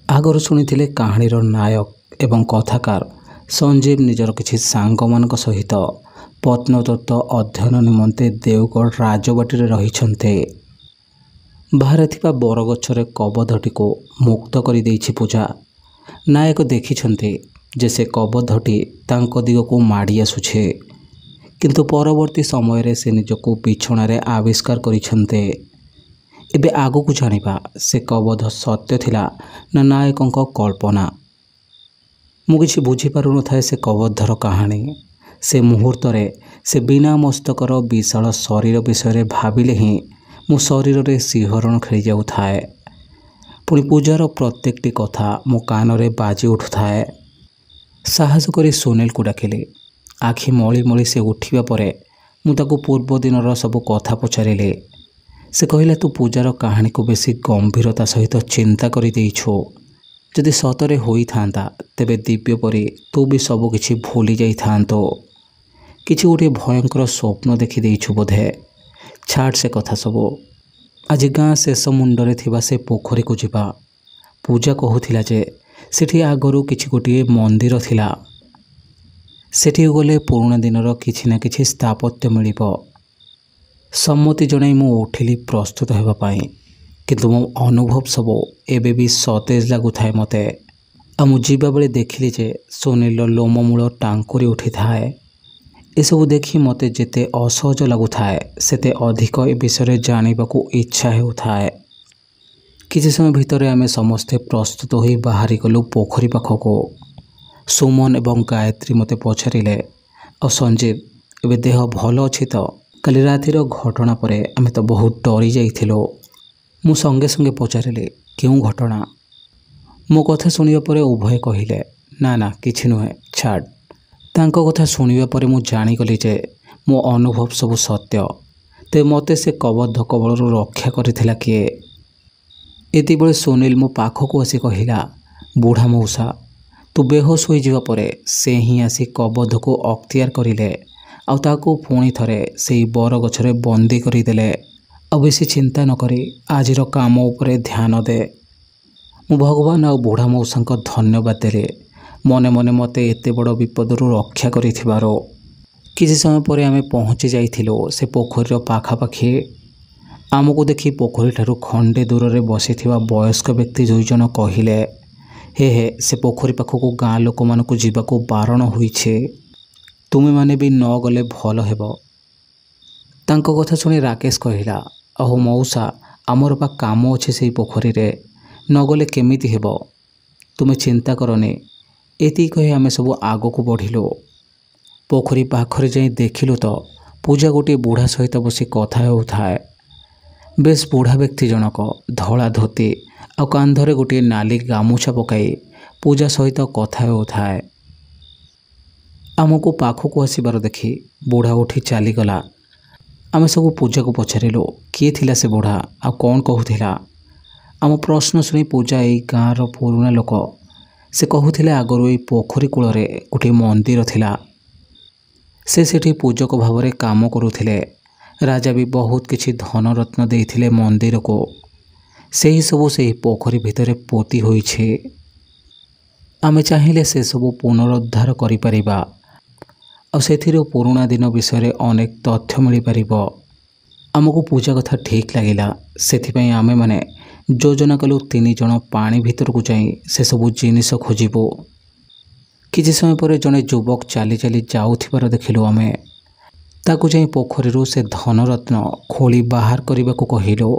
आगରୁ ଶୁଣିଥିଲେ କାହାଣୀର ନାୟକ ଏବଂ କଥାକାର ସଞ୍ଜୀବ ନିଜର କିଛି ସାଙ୍ଗମାନଙ୍କ ସହିତ ପ୍ରତ୍ନତତ୍ତ୍ୱ ଅଧ୍ୟୟନ ନିମନ୍ତେ ଦେଓଗଡ଼ ରାଜବାଟୀରେ ରହିଛନ୍ତି। ବାହାରେ ଥିବା ବରଗଛରେ କବୋଧଟିକୁ ମୁକ୍ତ କରିଦେଇଛି ପୂଜା। ନାୟକ ଦେଖିଛନ୍ତି ଯେ ସେ କବୋଧଟି ତାଙ୍କ ଦିଗକୁ ମାଡ଼ି ଆସୁଛି, କିନ୍ତୁ ପରବର୍ତ୍ତୀ ସମୟରେ ସେ ନିଜକୁ ବିଛଣାରେ ଆବିଷ୍କାର କରିଛନ୍ତି। ଏବେ ଆଗକୁ ଜାଣିବା ସେ କବୋଧ ସତ୍ୟ ଥିଲା ନା ନାୟକଙ୍କ କଳ୍ପନା। ମୁଁ କିଛି ବୁଝିପାରୁନଥାଏ ସେ କବୋଧର କାହାଣୀ। ସେ ମୁହୂର୍ତ୍ତରେ ସେ ବିନା ମସ୍ତକର ବିଶାଳ ଶରୀର ବିଷୟରେ ଭାବିଲେ ହିଁ ମୋ ଶରୀରରେ ଶିହରଣ ଖେଳି ଯାଉଥାଏ। ପୁଣି ପୂଜାର ପ୍ରତ୍ୟେକଟି କଥା ମୋ କାନରେ ବାଜି ଉଠୁଥାଏ। ସାହସ କରି ସୁନୀଲକୁ ଡାକିଲି। ଆଖି ମଳି ମଳି ସେ ଉଠିବା ପରେ ମୁଁ ତାକୁ ପୂର୍ବ ଦିନର ସବୁ କଥା ପଚାରିଲି। ସେ କହିଲା, ତୁ ପୂଜାର କାହାଣୀକୁ ବେଶୀ ଗମ୍ଭୀରତା ସହିତ ଚିନ୍ତା କରିଦେଇଛୁ। ଯଦି ସତରେ ହୋଇଥାନ୍ତା ତେବେ ଦିବ୍ୟ ପରି ତୁ ବି ସବୁ କିଛି ଭୁଲି ଯାଇଥାନ୍ତୁ। କିଛି ଗୋଟିଏ ଭୟଙ୍କର ସ୍ୱପ୍ନ ଦେଖିଦେଇଛୁ ବୋଧେ। ଛାଡ଼ ସେ କଥା ସବୁ। ଆଜି ଗାଁ ଶେଷ ମୁଣ୍ଡରେ ଥିବା ସେ ପୋଖରୀକୁ ଯିବା। ପୂଜା କହୁଥିଲା ଯେ ସେଠି ଆଗରୁ କିଛି ଗୋଟିଏ ମନ୍ଦିର ଥିଲା। ସେଠିକୁ ଗଲେ ପୁରୁଣା ଦିନର କିଛି ନା କିଛି ସ୍ଥାପତ୍ୟ ମିଳିବ। ସମ୍ମତି ଜଣାଇ ମୁଁ ଉଠିଲି ପ୍ରସ୍ତୁତ ହେବା ପାଇଁ, କିନ୍ତୁ ମୋ ଅନୁଭବ ସବୁ ଏବେ ବି ସତେଜ ଲାଗୁଥାଏ ମୋତେ। ଆଉ ମୁଁ ଯିବାବେଳେ ଦେଖିଲି ଯେ ସୁନୀଲର ଲୋମମୂଳ ଟାଙ୍କୁରି ଉଠିଥାଏ। ଏସବୁ ଦେଖି ମୋତେ ଯେତେ ଅସହଜ ଲାଗୁଥାଏ ସେତେ ଅଧିକ ଏ ବିଷୟରେ ଜାଣିବାକୁ ଇଚ୍ଛା ହେଉଥାଏ। କିଛି ସମୟ ଭିତରେ ଆମେ ସମସ୍ତେ ପ୍ରସ୍ତୁତ ହୋଇ ବାହାରିଗଲୁ ପୋଖରୀ ପାଖକୁ। ସୁମନ ଏବଂ ଗାୟତ୍ରୀ ମୋତେ ପଚାରିଲେ, ଆଉ ସଞ୍ଜୀବ, ଏବେ ଦେହ ଭଲ ଅଛି ତ? କାଲି ରାତିର ଘଟଣା ପରେ ଆମେ ତ ବହୁତ ଡରି ଯାଇଥିଲୁ। ମୁଁ ସଙ୍ଗେ ସଙ୍ଗେ ପଚାରିଲି, କେଉଁ ଘଟଣା? ମୋ କଥା ଶୁଣିବା ପରେ ଉଭୟ କହିଲେ, ନା ନା କିଛି ନୁହେଁ, ଛାଡ଼। ତାଙ୍କ କଥା ଶୁଣିବା ପରେ ମୁଁ ଜାଣିଗଲି ଯେ ମୋ ଅନୁଭବ ସବୁ ସତ୍ୟ। ତେବେ ମୋତେ ସେ କବୋଧ କବଳରୁ ରକ୍ଷା କରିଥିଲା କିଏ? ଏତେବେଳେ ସୁନୀଲ ମୋ ପାଖକୁ ଆସି କହିଲା, ବୁଢ଼ା ମଉସା, ତୁ ବେହୋସ ହୋଇଯିବା ପରେ ସେ ହିଁ ଆସି କବୋଧକୁ ଅକ୍ତିଆର କରିଲେ ଆଉ ତାକୁ ପୁଣି ଥରେ ସେଇ ବରଗଛରେ ବନ୍ଦୀ କରିଦେଲେ। ଆଉ ବେଶୀ ଚିନ୍ତା ନ କରି ଆଜିର କାମ ଉପରେ ଧ୍ୟାନ ଦେ। ମୁଁ ଭଗବାନ ଆଉ ବୁଢ଼ା ମଉସାଙ୍କ ଧନ୍ୟବାଦ ଦେଲି, ମନେ ମନେ ମୋତେ ଏତେ ବଡ଼ ବିପଦରୁ ରକ୍ଷା କରିଥିବାରୁ। କିଛି ସମୟ ପରେ ଆମେ ପହଞ୍ଚି ଯାଇଥିଲୁ ସେ ପୋଖରୀର ପାଖାପାଖି। ଆମକୁ ଦେଖି ପୋଖରୀଠାରୁ ଖଣ୍ଡେ ଦୂରରେ ବସିଥିବା ବୟସ୍କ ବ୍ୟକ୍ତି ଦୁଇଜଣ କହିଲେ, ହେ ହେ, ସେ ପୋଖରୀ ପାଖକୁ ଗାଁ ଲୋକମାନଙ୍କୁ ଯିବାକୁ ବାରଣ ହୋଇଛି। ତୁମେମାନେ ବି ନ ଗଲେ ଭଲ ହେବ। ତାଙ୍କ କଥା ଶୁଣି ରାକେଶ କହିଲା, ଓହୋ ମଉସା, ଆମର ବା କାମ ଅଛି ସେଇ ପୋଖରୀରେ, ନ ଗଲେ କେମିତି ହେବ? ତୁମେ ଚିନ୍ତା କରନି। ଏତିକି କହି ଆମେ ସବୁ ଆଗକୁ ବଢ଼ିଲୁ। ପୋଖରୀ ପାଖରେ ଯାଇ ଦେଖିଲୁ ତ ପୂଜା ଗୋଟିଏ ବୁଢ଼ା ସହିତ ବସି କଥା ହେଉଥାଏ। ବେଶ ବୁଢ଼ା ବ୍ୟକ୍ତି ଜଣକ ଧଳା ଧୋତି ଆଉ କାନ୍ଧରେ ଗୋଟିଏ ନାଲି ଗାମୁଛା ପକାଇ ପୂଜା ସହିତ କଥା ହେଉଥାଏ। ଆମକୁ ପାଖକୁ ଆସିବାର ଦେଖି ବୁଢ଼ା ଉଠି ଚାଲିଗଲା। ଆମେ ସବୁ ପୂଜାକୁ ପଚାରିଲୁ, କିଏ ଥିଲା ସେ ବୁଢ଼ା ଆଉ କ'ଣ କହୁଥିଲା? ଆମ ପ୍ରଶ୍ନ ଶୁଣି ପୂଜା ଏଇ ଗାଁର ପୁରୁଣା ଲୋକ। ସେ କହୁଥିଲେ ଆଗରୁ ଏଇ ପୋଖରୀ କୂଳରେ ଗୋଟିଏ ମନ୍ଦିର ଥିଲା। ସେ ସେଠି ପୂଜକ ଭାବରେ କାମ କରୁଥିଲେ। ରାଜା ବି ବହୁତ କିଛି ଧନରତ୍ନ ଦେଇଥିଲେ ମନ୍ଦିରକୁ। ସେହି ସବୁ ସେହି ପୋଖରୀ ଭିତରେ ପୋତି ହୋଇଛି। ଆମେ ଚାହିଁଲେ ସେସବୁ ପୁନରୁଦ୍ଧାର କରିପାରିବା ଆଉ ସେଥିରୁ ପୁରୁଣା ଦିନ ବିଷୟରେ ଅନେକ ତଥ୍ୟ ମିଳିପାରିବ। ଆମକୁ ପୂଜା କଥା ଠିକ୍ ଲାଗିଲା। ସେଥିପାଇଁ ଆମେମାନେ ଯୋଜନା କଲୁ 3 ଜଣ ପାଣି ଭିତରକୁ ଯାଇ ସେସବୁ ଜିନିଷ ଖୋଜିବୁ। କିଛି ସମୟ ପରେ ଜଣେ ଯୁବକ ଚାଲି ଚାଲି ଯାଉଥିବାର ଦେଖିଲୁ ଆମେ। ତାକୁ ଯାଇ ପୋଖରୀରୁ ସେ ଧନରତ୍ନ ଖୋଳି ବାହାର କରିବାକୁ କହିଲୁ।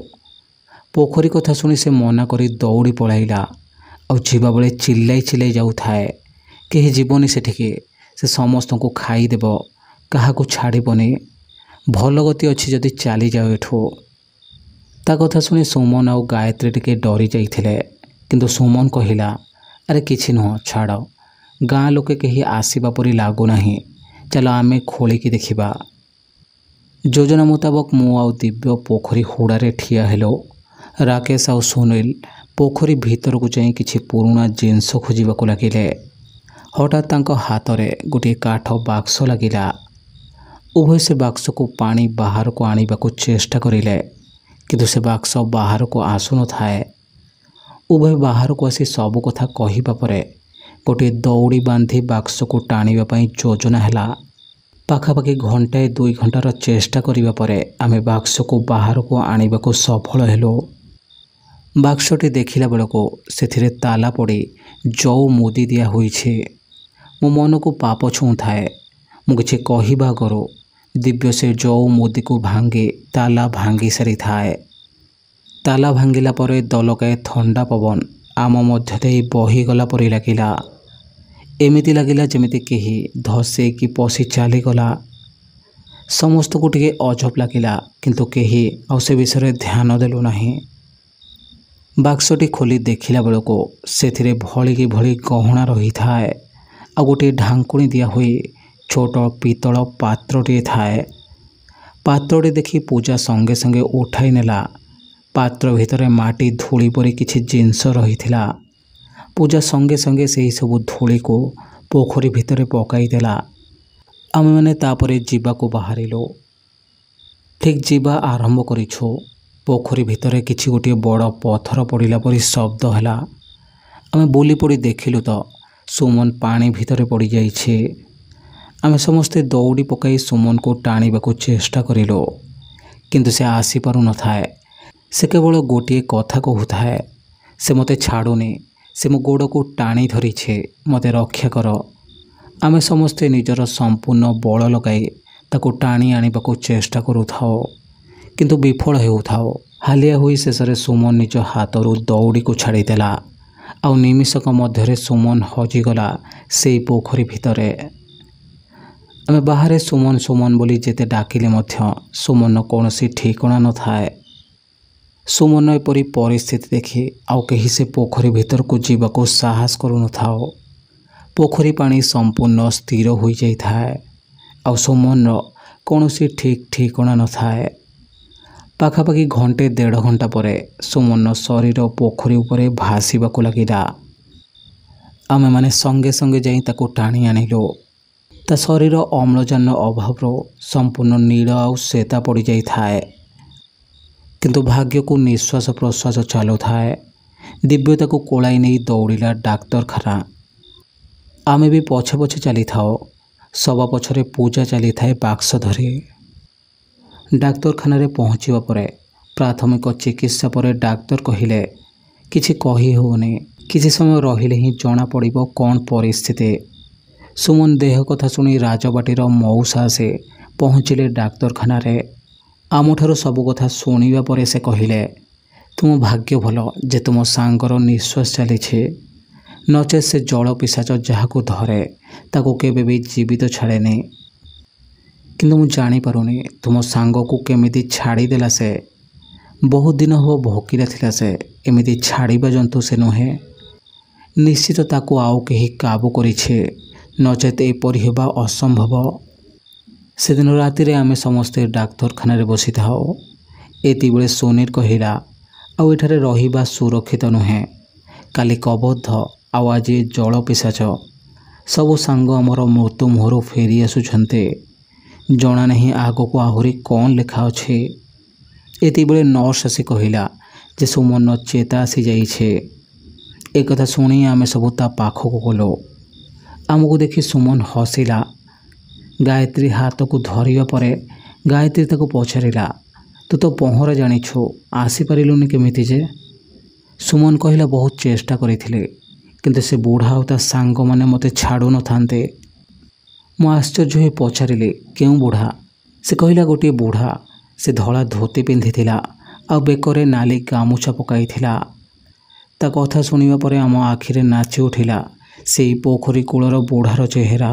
ପୋଖରୀ କଥା ଶୁଣି ସେ ମନା କରି ଦୌଡ଼ି ପଳାଇଲା ଆଉ ଯିବାବେଳେ ଚିଲ୍ଲାଇ ଚିଲ୍ଲାଇ ଯାଉଥାଏ, କେହି ଯିବନି ସେଠିକି, ସେ ସମସ୍ତଙ୍କୁ ଖାଇଦେବ, କାହାକୁ ଛାଡ଼ିବନି। ଭଲ ଗତି ଅଛି ଯଦି ଚାଲିଯାଉ ଏଠୁ। ତା କଥା ଶୁଣି ସୁମନ ଆଉ ଗାୟତ୍ରୀ ଟିକେ ଡରି ଯାଇଥିଲେ, କିନ୍ତୁ ସୁମନ କହିଲା, ଆରେ କିଛି ନୁହଁ, ଛାଡ଼। ଗାଁ ଲୋକେ କେହି ଆସିବା ପରି ଲାଗୁନାହିଁ, ଚାଲ ଆମେ ଖୋଳିକି ଦେଖିବା। ଯୋଜନା ମୁତାବକ ମୁଁ ଆଉ ଦିବ୍ୟ ପୋଖରୀ ହୁଡ଼ାରେ ଠିଆ ହେଲୁ। ରାକେଶ ଆଉ ସୁନୀଲ ପୋଖରୀ ଭିତରକୁ ଯାଇ କିଛି ପୁରୁଣା ଜିନିଷ ଖୋଜିବାକୁ ଲାଗିଲେ। ହଠାତ୍ ତାଙ୍କ ହାତରେ ଗୋଟିଏ କାଠ ବାକ୍ସ ଲାଗିଲା। ଉଭୟ ସେ ବାକ୍ସକୁ ପାଣି ବାହାରକୁ ଆଣିବାକୁ ଚେଷ୍ଟା କରିଲେ, କିନ୍ତୁ ସେ ବାକ୍ସ ବାହାରକୁ ଆସୁନଥାଏ। उभय बाहर को आसी सब कथा कहवा पर गोटे दौड़ी बांधि बाक्स को टाणिबा योजना है। पाखापाखि घंटाए 2 घंटार चेष्टा करिबा परे आमे बाक्स को बाहर को आनिबा को सफल हेलो। बाक्सटी देखिला बेलको सेथिरे ताला पड़ी जौ मुदी दिया होइछे। मो मन को पाप छुँଥାଏ। मु किछि कहिबा आगरु दिव्य से जौ मुदी को भांगी ताला भांगी सारी थाए। ताला भांगिला परे दलकाए थंडा पवन आम मध्य देई बहीगला परि लागिला। एमिति लागिला जेमिति केही धसे कि पशि चलीगला। समस्त को टिके अजब लागिला किंतु केही आउ से विषय ध्यान देलु नाही। बाक्सटी खोली देखिला बेलको सेथिरे भली कि भली गहना रही थाए। आ गोटे ढांकुणी दिया हुई छोट पितल पात्रटे थाए। पात्रटे देखी पूजा संगे संगे उठाई नेला। पात्र भितरे माटी धूली परी किछि जिनस रही थिला। पूजा संगे संगे से सब धूली को पोखरी भितरे पकाई देला। आमे माने तापरे जीवा को बाहरिलो। ठीक जीवा आरंभ करिछु पोखरी भितरे किछि गोटे बड़ पत्थर पड़िला परी शब्द हैला। आमे बोली पड़ी देखिलु तो सुमन पानी भितरे पड़ी जाइछे। आमे समस्ते दौड़ी पकाई सुमन को टाणिबाकू चेष्टा करिलो किंतु से आसी पारु न थाए। से केवल गोटे कथा कहूଥାଏ, से मते छाड़ुनी, से मो गोड़ को टाणी धरिछे, मते रक्षा कर। आमे समस्ते निजर संपूर्ण बल लगाई ताको टाणी आनिबाकू चेष्टा करूथाओ किंतु विफल हेउथाओ। हालिया होई शेषरे सुमन निज हाथरू दौड़ी को छाड़ीदेला। आउ निमिषक मध्यरे सुमन हजिगला सेई पोखरी भितरे। आमे बाहरे सुमन सुमन बोली जेते डाकिले मध्य सुमन कौनसी ठिकणा न थाए। सुमन एपरी परिस्थिति देखि आउ केही से पोखरी भितर को जीवाको साहस करू न थाओ। पोखरी पानी संपूर्ण स्थिर होई जाई थाए। आउ सुमन कौनसी ठीक ठिकणा न थाए। पाखापाखि घंटे 1.5 घंटा परे सुमन शरीर पोखरी उपरे भासीबाकू लागिला। आमे माने संगे संगे जाई ताको टाणी आनिलो। ता शरीर अम्लजान अभाव संपूर्ण नील आउ श्वेता पड़ जाई थाए किंतु भाग्य को निश्वास प्रश्वास चालू थाए। दिव्यता को कोलाई नहीं दौड़िला डाक्तरखाना। आमे भी पछे पछे चली थाओ। सवा पछरे पूजा चली थाए बाक्स धरी। डाक्तरखाना रे पहुँचवा परे प्राथमिक चिकित्सा परे डाक्तर कहिले किछि कहि होउनी, किछि समय रहिले ही जना पड़िबो कोन परिस्थिति। सुमन देह कथा सुनी राजबाटीर मौसा से पहुँचिले डाक्तरखाना रे। आमठारु सब कथा शुणिबा परे से कहिले, तुम भाग्य भल जे तुम सांगर निश्वास चलीछे, नचे से जल पिशाच जहाको धरे ताको केबे भी जीवित छाड़ेनी। किंतु मु जानी पारुनी तुम सांग को केमिति छाड़ी देला से। बहुत दिन हो भोकिला थिला से, एमिति छाड़ीबा जंतु से नुहे। निश्चित ताको आउ केही काबू करिछे, नचेत एपरि हेबा असंभव। से दिन राति रे आमे समस्ते डाक्तरखाना रे बसी थाओ। एति बेले सोनीर कहिला, आउ एठारे रहिबा सुरक्षित नुहे। काली कबद्ध आउ आज जल पिशाच सबु सांग आमर मृत्यु मुहरु फेरी आसुछन्ते। जना नहीं आगो को आहुरी कौन लेखा अच्छे। एति बेले नर्स आसी कहिला जे सुमन चेता आसी जाइछे। एक कथा सुनी आमे सबु ता पाखको गलो। आमको देखि सुमन हसिला। गायत्री हाथ को धरिबा परे गायत्री ताको पछारिला, तू तो पहरा जानिछु, आसी पारिलुनी केमिति जे? सुमन कहिला बहुत चेष्टा करिथिले किंतु से बुढ़ा और ता सांग माने मते छाड़ू न थांते। मु आश्चर्य हो पचारिली केउ बुढ़ा? से कहिला गोटे बुढ़ा। से धला धोती पिंधिथिला आ बेकरे नाली गामुछा पकाइथिला। ता कथा सुनिबा परे आम आखिरे नाची उठिला सेई पोखरी कूलर बुढ़ार चेहरा।